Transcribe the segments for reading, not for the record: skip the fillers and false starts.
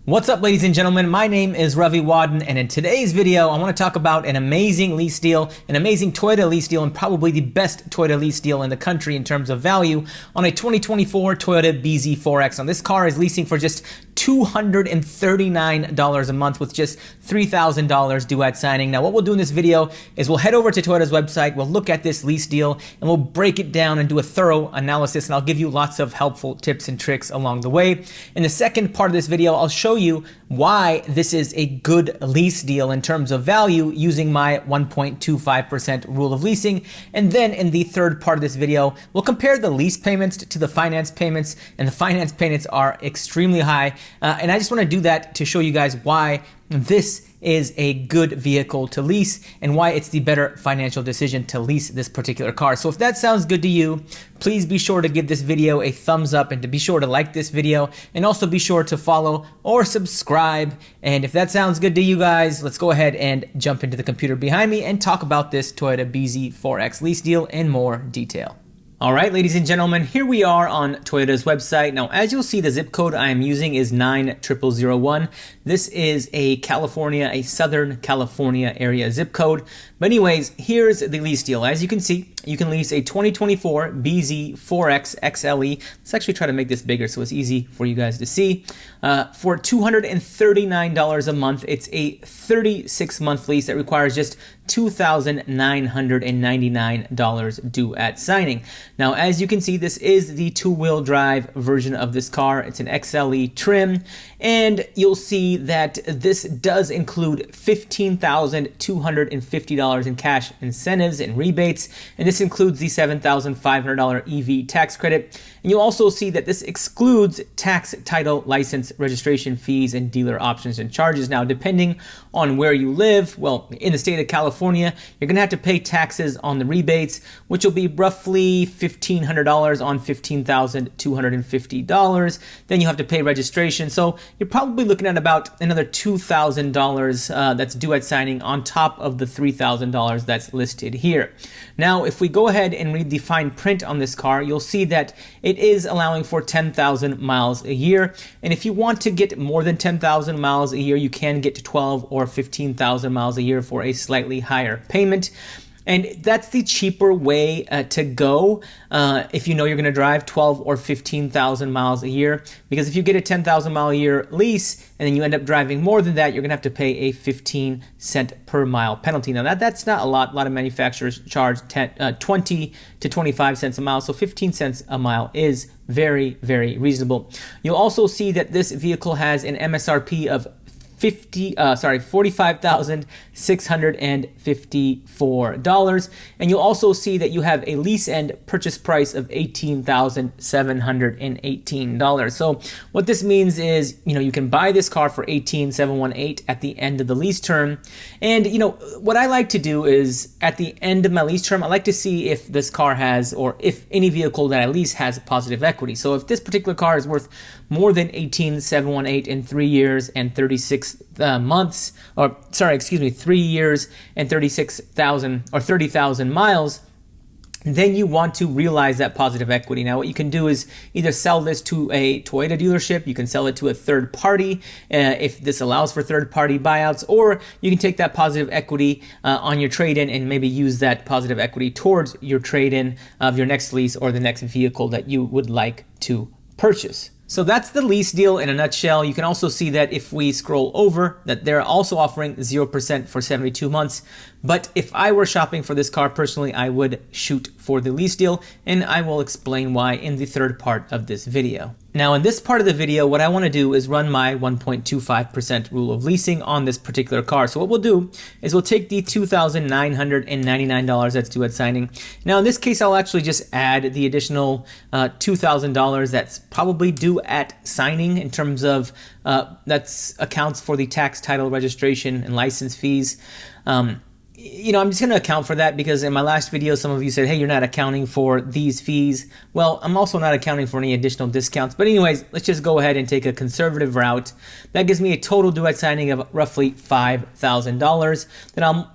What's up, ladies and gentlemen? My name is Ravi Wadden, and in today's video, I want to talk about an amazing lease deal, an amazing Toyota lease deal, and probably the best Toyota lease deal in the country in terms of value on a 2024 Toyota BZ4X. Now, this car is leasing for just $239 a month with just $3,000 due at signing. Now, what we'll do in this video is we'll head over to Toyota's website, we'll look at this lease deal, and we'll break it down and do a thorough analysis, and I'll give you lots of helpful tips and tricks along the way. In the second part of this video, I'll show you why this is a good lease deal in terms of value using my 1.25% rule of leasing. And then in the third part of this video, we'll compare the lease payments to the finance payments, and the finance payments are extremely high. And I just want to do that to show you guys why this is a good vehicle to lease and why it's the better financial decision to lease this particular car. So if that sounds good to you, please be sure to give this video a thumbs up and to be sure to like this video, and also be sure to follow or subscribe. And if that sounds good to you guys, let's go ahead and jump into the computer behind me and talk about this Toyota BZ4X lease deal in more detail. All right, ladies and gentlemen, here we are on Toyota's website. Now, as you'll see, the zip code I am using is 90001. This is a Southern California area zip code. But anyways, here's the lease deal. As you can see, you can lease a 2024 BZ4X XLE. Let's actually try to make this bigger so it's easy for you guys to see. For $239 a month, it's a 36-month lease that requires just $2,999 due at signing. Now, as you can see, this is the two-wheel drive version of this car. It's an XLE trim, and you'll see that this does include $15,250 in cash incentives and rebates, and this includes the $7,500 EV tax credit. And you'll also see that this excludes tax, title, license, registration fees, and dealer options and charges. Now, depending on where you live, well, in the state of California, you're going to have to pay taxes on the rebates, which will be roughly $1,500 on $15,250. Then you have to pay registration. So you're probably looking at about another $2,000 that's due at signing on top of the $3,000 that's listed here. Now, if we go ahead and read the fine print on this car, you'll see that it is allowing for 10,000 miles a year. And if you want to get more than 10,000 miles a year, you can get to 12 or 15,000 miles a year for a slightly higher payment. And that's the cheaper way to go if you know you're going to drive 12 or 15,000 miles a year. Because if you get a 10,000 mile a year lease and then you end up driving more than that, you're going to have to pay a 15-cent per mile penalty. Now that's not a lot. A lot of manufacturers charge 20 to 25 cents a mile, so 15 cents a mile is very, very reasonable. You'll also see that this vehicle has an MSRP of $45,654, and you'll also see that you have a lease end purchase price of $18,718. So what this means is, you can buy this car for $18,718 at the end of the lease term. And what I like to do is at the end of my lease term, I like to see if this car has, or if any vehicle that I lease has positive equity. So if this particular car is worth more than $18,718 in 3 years and 36 months, 3 years and 36,000 or 30,000 miles, then you want to realize that positive equity. Now, what you can do is either sell this to a Toyota dealership, you can sell it to a third party if this allows for third party buyouts, or you can take that positive equity on your trade-in and maybe use that positive equity towards your trade-in of your next lease or the next vehicle that you would like to purchase. So that's the lease deal in a nutshell. You can also see that if we scroll over, that they're also offering 0% for 72 months. But if I were shopping for this car personally, I would shoot for the lease deal, and I will explain why in the third part of this video. Now, in this part of the video, what I want to do is run my 1.25% rule of leasing on this particular car. So what we'll do is we'll take the $2,999 that's due at signing. Now, in this case, I'll actually just add the additional $2,000 that's probably due at signing in terms of that's accounts for the tax, title, registration, and license fees. I'm just going to account for that because in my last video, some of you said, hey, you're not accounting for these fees. Well, I'm also not accounting for any additional discounts. But anyways, let's just go ahead and take a conservative route. That gives me a total due at signing of roughly $5,000. Then I'll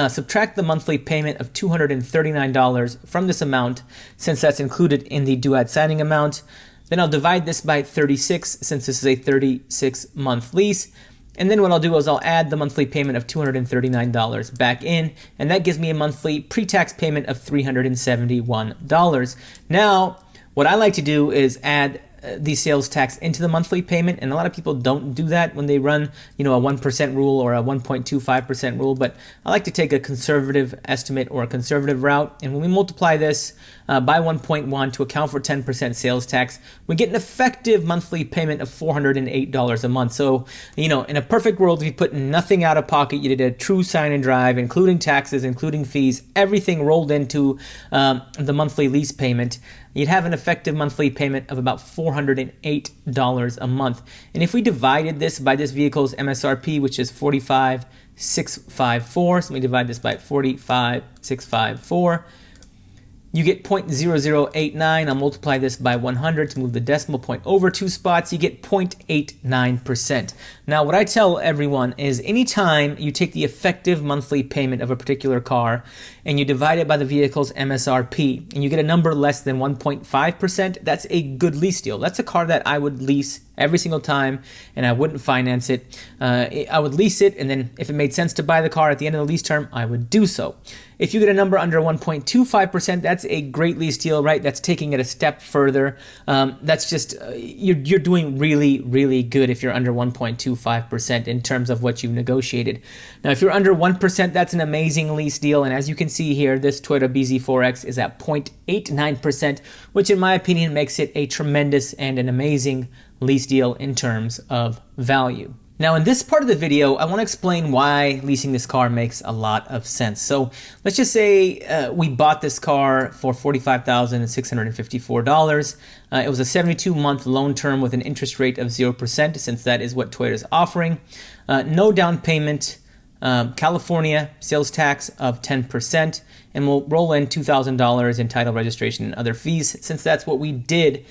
subtract the monthly payment of $239 from this amount, since that's included in the due at signing amount. Then I'll divide this by 36 since this is a 36-month lease. And then what I'll do is I'll add the monthly payment of $239 back in, and that gives me a monthly pre-tax payment of $371. Now, what I like to do is add the sales tax into the monthly payment, and a lot of people don't do that when they run, a 1% rule or a 1.25% rule, but I like to take a conservative estimate or a conservative route, and when we multiply this by 1.1 to account for 10% sales tax, we get an effective monthly payment of $408 a month. So, in a perfect world, if you put nothing out of pocket, you did a true sign and drive, including taxes, including fees, everything rolled into the monthly lease payment, you'd have an effective monthly payment of about $408 a month. And if we divided this by this vehicle's MSRP, which is $45,654, so we divide this by 45,654, you get 0.0089. I'll multiply this by 100 to move the decimal point over 2 spots. You get 0.89%. Now, what I tell everyone is anytime you take the effective monthly payment of a particular car and you divide it by the vehicle's MSRP and you get a number less than 1.5%, that's a good lease deal. That's a car that I would lease every single time, and I wouldn't finance it. I would lease it, and then if it made sense to buy the car at the end of the lease term, I would do so. If you get a number under 1.25%, that's a great lease deal, right? That's taking it a step further. That's just, you're doing really, really good if you're under 1.25% in terms of what you've negotiated. Now, if you're under 1%, that's an amazing lease deal, and as you can see here, this Toyota BZ4X is at 0.89%, which in my opinion makes it a tremendous and an amazing lease deal in terms of value. Now, in this part of the video, I want to explain why leasing this car makes a lot of sense. So let's just say we bought this car for $45,654. It was a 72-month loan term with an interest rate of 0%, since that is what Toyota is offering. No down payment, California sales tax of 10%, and we'll roll in $2,000 in title, registration, and other fees, since that's what we did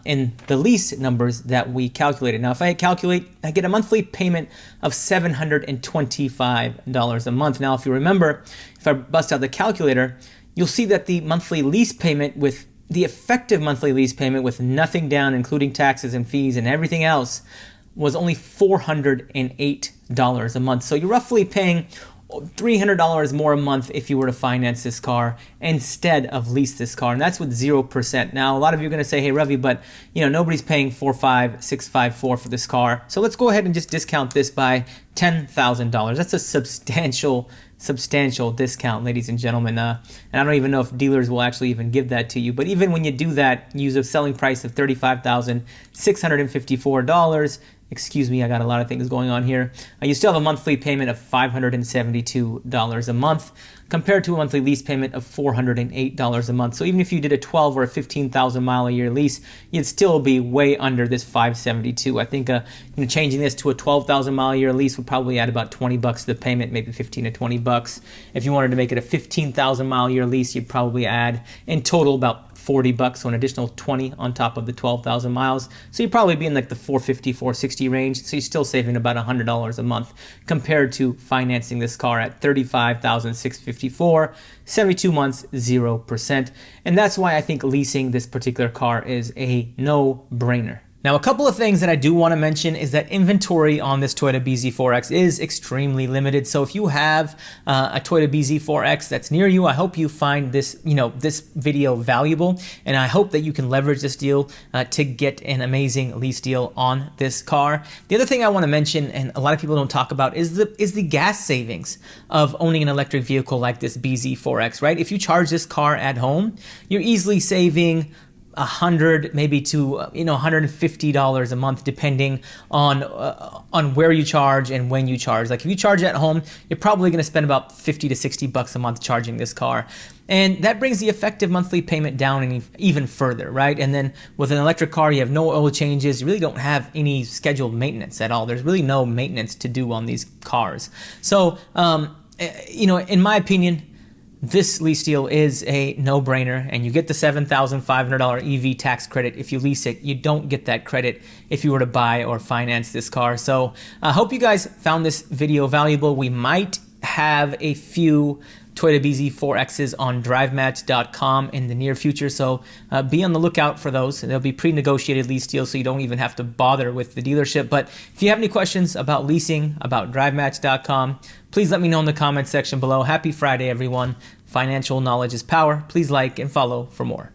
in the lease numbers that we calculated. Now, if I calculate, I get a monthly payment of $725 a month. Now, if you remember, if I bust out the calculator, you'll see that the monthly lease payment with the effective monthly lease payment with nothing down, including taxes and fees and everything else, was only $408 a month. So you're roughly paying $300 more a month if you were to finance this car instead of lease this car, and that's with 0%. Now, a lot of you are going to say, hey, Ravi, but nobody's paying $45,654 for this car. So let's go ahead and just discount this by $10,000. That's a substantial discount, ladies and gentlemen. And I don't even know if dealers will actually even give that to you. But even when you do that, use a selling price of $35,654. Excuse me, I got a lot of things going on here. You still have a monthly payment of $572 a month compared to a monthly lease payment of $408 a month. So even if you did a 12 or a 15,000 mile a year lease, you'd still be way under this $572. I think changing this to a 12,000 mile a year lease would probably add about $20 to the payment, maybe 15 to 20 bucks. If you wanted to make it a 15,000 mile a year lease, you'd probably add in total about $40, so an additional 20 on top of the 12,000 miles. So you'd probably be in like the $450, $460 range. So you're still saving about $100 a month compared to financing this car at $35,654, 72 months, 0%. And that's why I think leasing this particular car is a no-brainer. Now, a couple of things that I do want to mention is that inventory on this Toyota BZ4X is extremely limited. So if you have a Toyota BZ4X that's near you, I hope you find this, this video valuable, and I hope that you can leverage this deal to get an amazing lease deal on this car. The other thing I want to mention, and a lot of people don't talk about, is the gas savings of owning an electric vehicle like this BZ4X, right? If you charge this car at home, you're easily saving $100 maybe to $150 a month, depending on where you charge and when you charge. Like if you charge at home, you're probably going to spend about $50 to $60 a month charging this car, and that brings the effective monthly payment down even further, right? And then with an electric car, you have no oil changes. You really don't have any scheduled maintenance at all. There's really no maintenance to do on these cars. So in my opinion, this lease deal is a no-brainer, and you get the $7,500 EV tax credit if you lease it. You don't get that credit if you were to buy or finance this car. So I hope you guys found this video valuable. We might have a few Toyota BZ4Xs on DriveMatch.com in the near future. So be on the lookout for those. They'll be pre-negotiated lease deals, so you don't even have to bother with the dealership. But if you have any questions about leasing, about DriveMatch.com, please let me know in the comments section below. Happy Friday, everyone. Financial knowledge is power. Please like and follow for more.